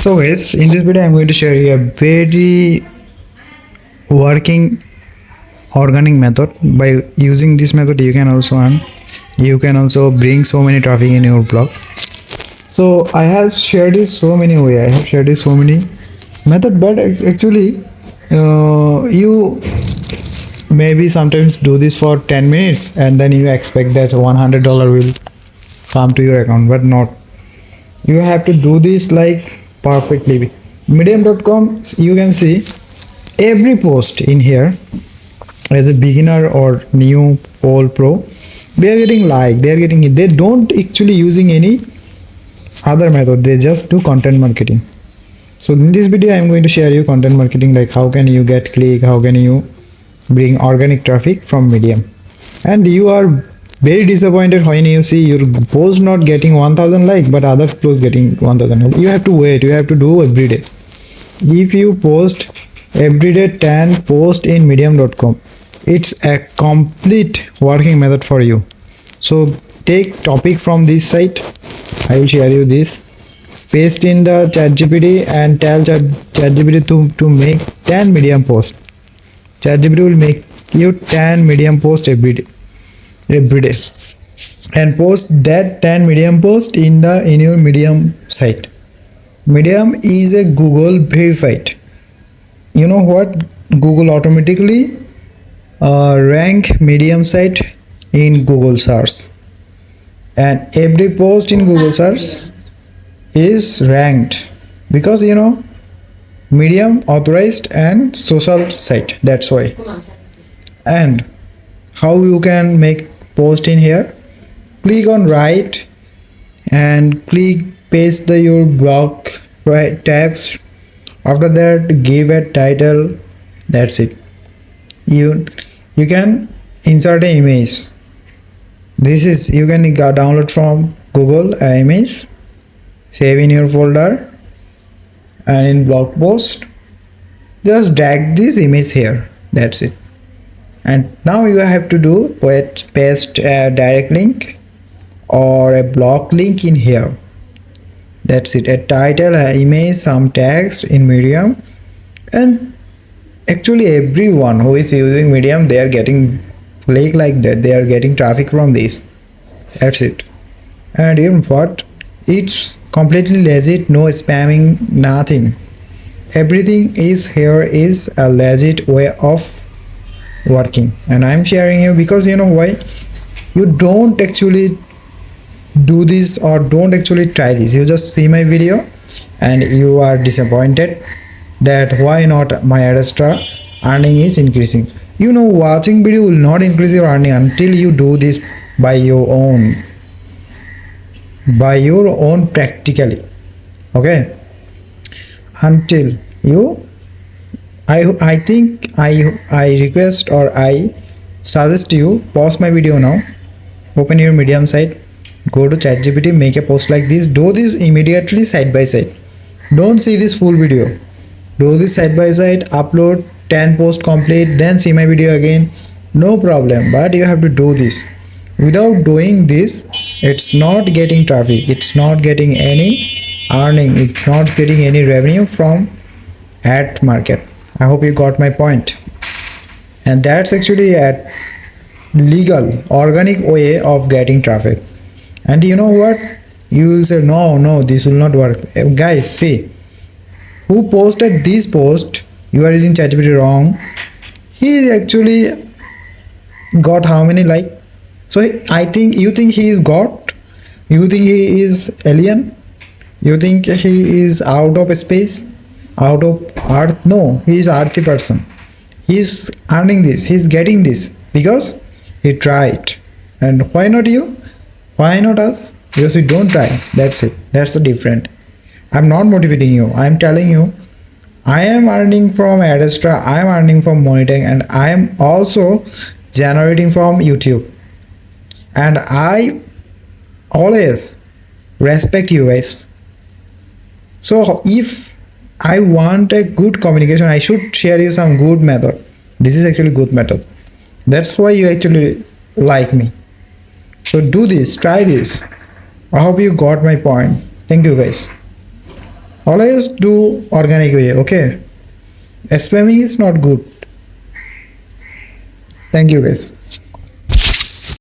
So guys, in this video I'm going to share you a very working organic method. By using this method you can also earn, you can also bring so many traffic in your blog. So I have shared this so many way, I have shared this so many method, but actually you maybe sometimes do this for 10 minutes and then you expect that $100 will come to your account, but not. You have to do this like perfectly. Medium.com, you can see every post in here as a beginner or new all pro, they are getting like, they are getting it. They don't actually using any other method, they just do content marketing. So in this video I am going to share you content marketing, like how can you get click, how can you bring organic traffic from Medium. And you are very disappointed when you see your post not getting 1000 like but other posts getting 1000. You have to wait, you have to do every day. If you post every day 10 post in medium.com, it's a complete working method for you. So take topic from this site, I will share you this, paste in the ChatGPT and tell ChatGPT to make 10 medium posts. ChatGPT will make you 10 medium posts every day and post that 10 medium post in your Medium site. Medium is a Google verified. You know what? Google automatically rank Medium site in Google search, and every post in Google search is ranked because Medium authorized and social site, that's why. And how you can make post in here? Click on write and click paste your blog text. After that give a title, that's it. You can insert an image. This is, you can download from Google image, save in your folder, and in blog post just drag this image here, that's it. And now you have to do paste a direct link or a blog link in here, that's it. A title, a image, some text in Medium. And actually everyone who is using Medium, they are getting click like that, they are getting traffic from this, that's it. And you know what, it's completely legit, no spamming, nothing. Everything is here is a legit way of working, and I'm sharing you because you know why. You don't actually do this or don't actually try this, you just see my video and you are disappointed that why not my Adsterra earning is increasing. Watching video will not increase your earning until you do this by your own practically, okay? Until you, I think I request or I suggest you pause my video now, open your Medium site, go to ChatGPT, make a post like this, do this immediately side by side. Don't see this full video, do this side by side, upload 10 post complete, then see my video again, no problem. But you have to do this. Without doing this, it's not getting traffic, it's not getting any earning, it's not getting any revenue from ad market. I hope you got my point. And that's actually a legal organic way of getting traffic. And you know what, you will say no, this will not work. Guys, see who posted this post, you are using ChatGPT wrong. He actually got how many like? So I think you think he is God, you think he is alien, you think he is out of space, out of earth. No, he is earthy person. He is earning this, he is getting this because he tried. And why not you, why not us? Because we don't try, that's it, that's the difference. I'm not motivating you, I'm telling you I am earning from Adsterra, I am earning from monitoring, and I am also generating from YouTube. And I always respect you guys. So if I want a good communication, I should share you some good method. This is actually good method, that's why you actually like me. So do this, try this. I hope you got my point. Thank you guys. Always do organic way, okay? Spamming is not good. Thank you guys.